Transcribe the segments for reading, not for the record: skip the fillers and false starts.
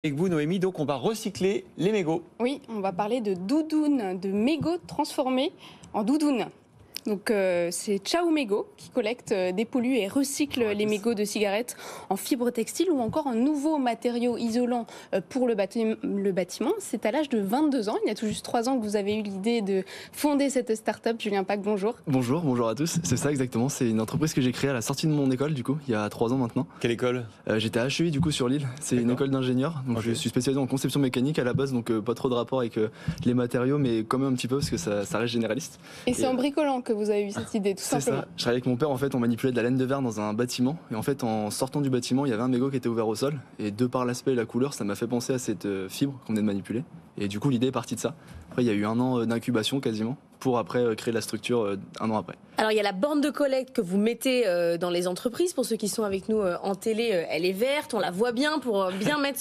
Avec vous, Noémie, donc on va recycler les mégots. Oui, on va parler de doudounes, de mégots transformés en doudounes. Donc c'est Ciao Mégots qui collecte, dépollue et recycle les mégots de cigarettes en fibre textile ou encore en nouveaux matériaux isolants pour le bâtiment. C'est à l'âge de 22 ans, il y a tout juste 3 ans que vous avez eu l'idée de fonder cette start-up. Julien Pack, bonjour. Bonjour à tous. C'est ça exactement, c'est une entreprise que j'ai créée à la sortie de mon école du coup, il y a 3 ans maintenant. Quelle école? J'étais à HEI du coup sur l'île, c'est une école d'ingénieur. Donc je suis spécialisé en conception mécanique à la base, donc pas trop de rapport avec les matériaux, mais quand même un petit peu parce que ça reste généraliste. Et c'est en bricolant que vous avez eu cette idée, tout simplement. C'est ça, je travaillais avec mon père, en fait on manipulait de la laine de verre dans un bâtiment, et en fait en sortant du bâtiment il y avait un mégot qui était ouvert au sol, et de par l'aspect et la couleur ça m'a fait penser à cette fibre qu'on venait de manipuler, et du coup l'idée est partie de ça. Après il y a eu 1 an d'incubation quasiment, pour après créer la structure 1 an après. Alors il y a la borne de collecte que vous mettez dans les entreprises. Pour ceux qui sont avec nous en télé, elle est verte, on la voit bien pour bien mettre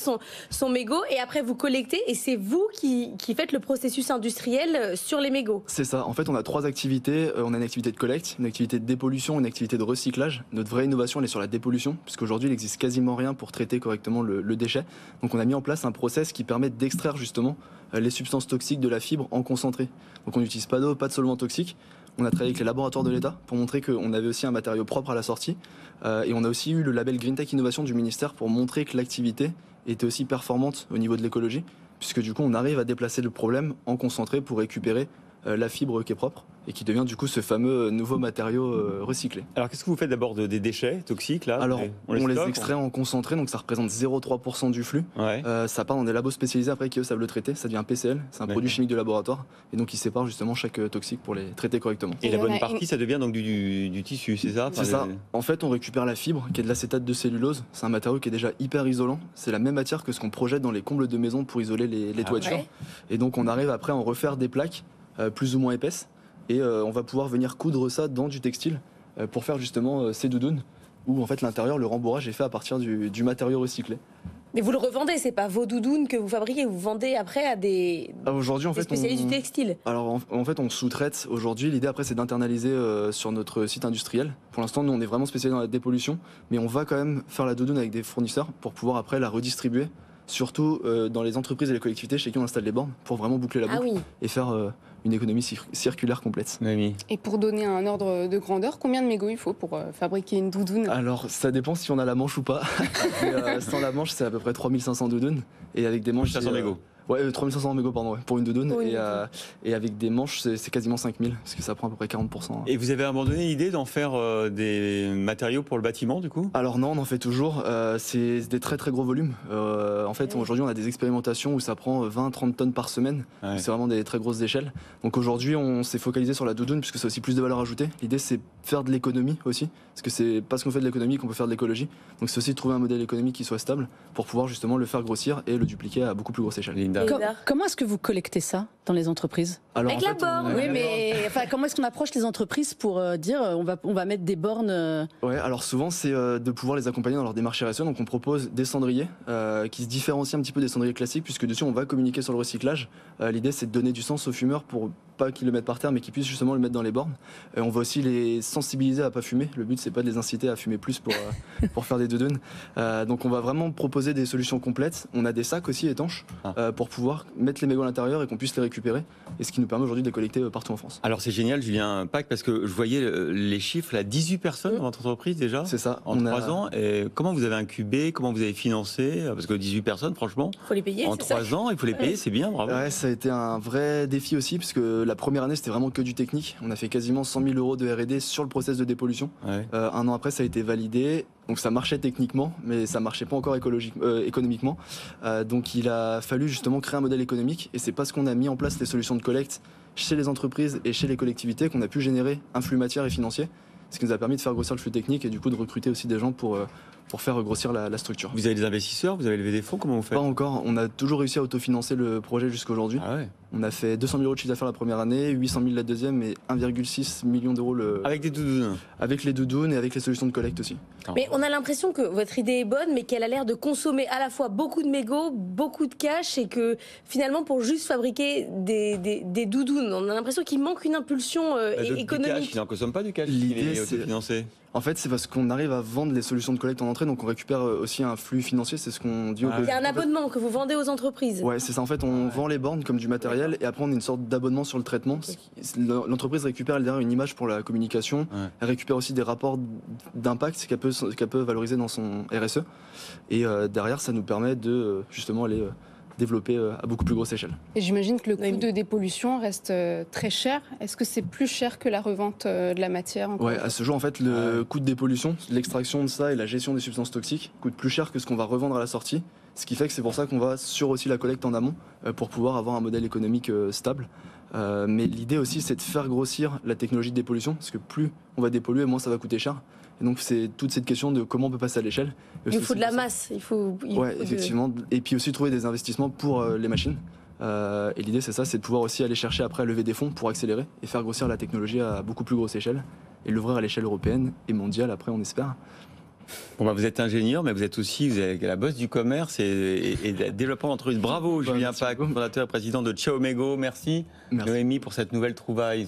son mégot. Et après vous collectez et c'est vous qui faites le processus industriel sur les mégots. C'est ça, en fait on a 3 activités. On a une activité de collecte, une activité de dépollution, une activité de recyclage. Notre vraie innovation elle est sur la dépollution, puisqu'aujourd'hui il n'existe quasiment rien pour traiter correctement le déchet. Donc on a mis en place un process qui permet d'extraire justement les substances toxiques de la fibre en concentré. Donc on n'utilise pas d'eau, pas de solvant toxique. On a travaillé avec les laboratoires de l'État pour montrer qu'on avait aussi un matériau propre à la sortie. Et on a aussi eu le label Green Tech Innovation du ministère pour montrer que l'activité était aussi performante au niveau de l'écologie, puisque du coup on arrive à déplacer le problème en concentré pour récupérer la fibre qui est propre et qui devient du coup ce fameux nouveau matériau recyclé. Alors qu'est-ce que vous faites d'abord des déchets toxiques là? Alors on les extrait en concentré, donc ça représente 0,3% du flux. Ouais. Ça part dans des labos spécialisés après qui eux savent le traiter, ça devient un PCL, c'est un produit chimique de laboratoire, et donc ils séparent justement chaque toxique pour les traiter correctement. Et la bonne partie ça devient donc du tissu, c'est ça? C'est ça, en fait on récupère la fibre qui est de l'acétate de cellulose, c'est un matériau qui est déjà hyper isolant, c'est la même matière que ce qu'on projette dans les combles de maison pour isoler les toitures. Ouais. Et donc on arrive après à en refaire des plaques plus ou moins épaisses, et on va pouvoir venir coudre ça dans du textile pour faire justement ces doudounes où en fait l'intérieur, le rembourrage est fait à partir du matériau recyclé. Mais vous le revendez, c'est pas vos doudounes que vous fabriquez, vous vendez après à des Aujourd'hui, en fait, spécialistes du textile. Alors en fait on sous-traite aujourd'hui, l'idée après c'est d'internaliser sur notre site industriel. Pour l'instant nous on est vraiment spécialisé dans la dépollution, mais on va quand même faire la doudoune avec des fournisseurs pour pouvoir après la redistribuer, surtout dans les entreprises et les collectivités chez qui on installe les bornes, pour vraiment boucler la boucle et faire une économie circulaire complète. Noémie. Et pour donner un ordre de grandeur, combien de mégots il faut pour fabriquer une doudoune? Alors ça dépend si on a la manche ou pas. Mais, sans la manche c'est à peu près 3500 doudounes, et avec des manches 500 mégots. Ouais, 3500 mégots pardon, ouais, pour une doudoune, et avec des manches c'est quasiment 5000, parce que ça prend à peu près 40%. Et vous avez abandonné l'idée d'en faire des matériaux pour le bâtiment du coup? Alors non, on en fait toujours, c'est des très très gros volumes. En fait aujourd'hui on a des expérimentations où ça prend 20-30 tonnes par semaine, c'est vraiment des très grosses échelles. Donc aujourd'hui on s'est focalisé sur la doudoune puisque c'est aussi plus de valeur ajoutée. L'idée c'est faire de l'économie aussi, parce que c'est parce qu'on fait de l'économie qu'on peut faire de l'écologie. Donc c'est aussi de trouver un modèle économique qui soit stable pour pouvoir justement le faire grossir et le dupliquer à beaucoup plus grosse échelle. Comment est-ce que vous collectez ça dans les entreprises? Alors, avec la borne. Oui, mais enfin, comment est-ce qu'on approche les entreprises pour dire on va mettre des bornes Ouais, alors souvent c'est de pouvoir les accompagner dans leur démarche RSE. Donc on propose des cendriers qui se différencient un petit peu des cendriers classiques, puisque dessus on va communiquer sur le recyclage. L'idée c'est de donner du sens aux fumeurs pour pas qu'ils le mettent par terre, mais qu'ils puissent justement le mettre dans les bornes. On va aussi les sensibiliser à pas fumer. Le but c'est pas de les inciter à fumer plus pour faire des doudounes. Donc on va vraiment proposer des solutions complètes. On a des sacs aussi étanches pour pouvoir mettre les mégots à l'intérieur et qu'on puisse les récupérer. Et ce qui nous permet aujourd'hui de les collecter partout en France. Alors c'est génial Julien Pack, parce que je voyais les chiffres, là, 18 personnes dans votre entreprise déjà. C'est ça. En 3 ans. Et comment vous avez incubé, comment vous avez financé? Parce que 18 personnes, franchement, Faut les payer, en 3 ans, il faut les payer, c'est bien, bravo. Ouais, ça a été un vrai défi aussi, puisque la première année c'était vraiment que du technique. On a fait quasiment 100 000 € de R&D sur le process de dépollution. 1 an après ça a été validé. Donc ça marchait techniquement, mais ça marchait pas encore économiquement. Donc il a fallu justement créer un modèle économique, et c'est parce qu'on a mis en place les solutions de collecte chez les entreprises et chez les collectivités qu'on a pu générer un flux matière et financier, ce qui nous a permis de faire grossir le flux technique et du coup de recruter aussi des gens pour faire grossir la structure. Vous avez des investisseurs, vous avez levé des fonds, comment vous faites? Pas encore, on a toujours réussi à autofinancer le projet jusqu'à aujourd'hui. On a fait 200 000 € de chiffre d'affaires la première année, 800 000 la deuxième, et 1,6 million d'euros Avec des doudounes? Avec les doudounes et avec les solutions de collecte aussi. Mais on a l'impression que votre idée est bonne, mais qu'elle a l'air de consommer à la fois beaucoup de mégots, beaucoup de cash, et que finalement pour juste fabriquer des doudounes, on a l'impression qu'il manque une impulsion économique. Il n'en consomme pas du cash, L'idée, il est autofinancé. En fait, c'est parce qu'on arrive à vendre les solutions de collecte en entrée, donc on récupère aussi un flux financier, c'est ce qu'on dit au Il y a un abonnement que vous vendez aux entreprises. Ouais, c'est ça. En fait, on vend les bornes comme du matériel et après on a une sorte d'abonnement sur le traitement. L'entreprise récupère derrière une image pour la communication. Elle récupère aussi des rapports d'impact qu'elle peut valoriser dans son RSE. Et derrière, ça nous permet de justement aller développer à beaucoup plus grosse échelle. Et j'imagine que le coût de dépollution reste très cher. Est-ce que c'est plus cher que la revente de la matière Ouais, à ce jour, en fait, le coût de dépollution, l'extraction de ça et la gestion des substances toxiques coûte plus cher que ce qu'on va revendre à la sortie. Ce qui fait que c'est pour ça qu'on va sur aussi la collecte en amont pour pouvoir avoir un modèle économique stable. Mais l'idée aussi, c'est de faire grossir la technologie de dépollution, parce que plus on va dépolluer, moins ça va coûter cher. Et donc c'est toute cette question de comment on peut passer à l'échelle. Il faut de la masse. Ouais, effectivement. Et puis aussi trouver des investissements pour les machines. Et l'idée, c'est ça, c'est de pouvoir aussi aller chercher après à lever des fonds pour accélérer et faire grossir la technologie à beaucoup plus grosse échelle et l'ouvrir à l'échelle européenne et mondiale après, on espère. Bon, bah, vous êtes ingénieur, mais vous êtes la bosse du commerce et développement d'entreprise. Bravo, Julien Pack, fondateur et président de Ciao Mego. Merci, Noémie, pour cette nouvelle trouvaille.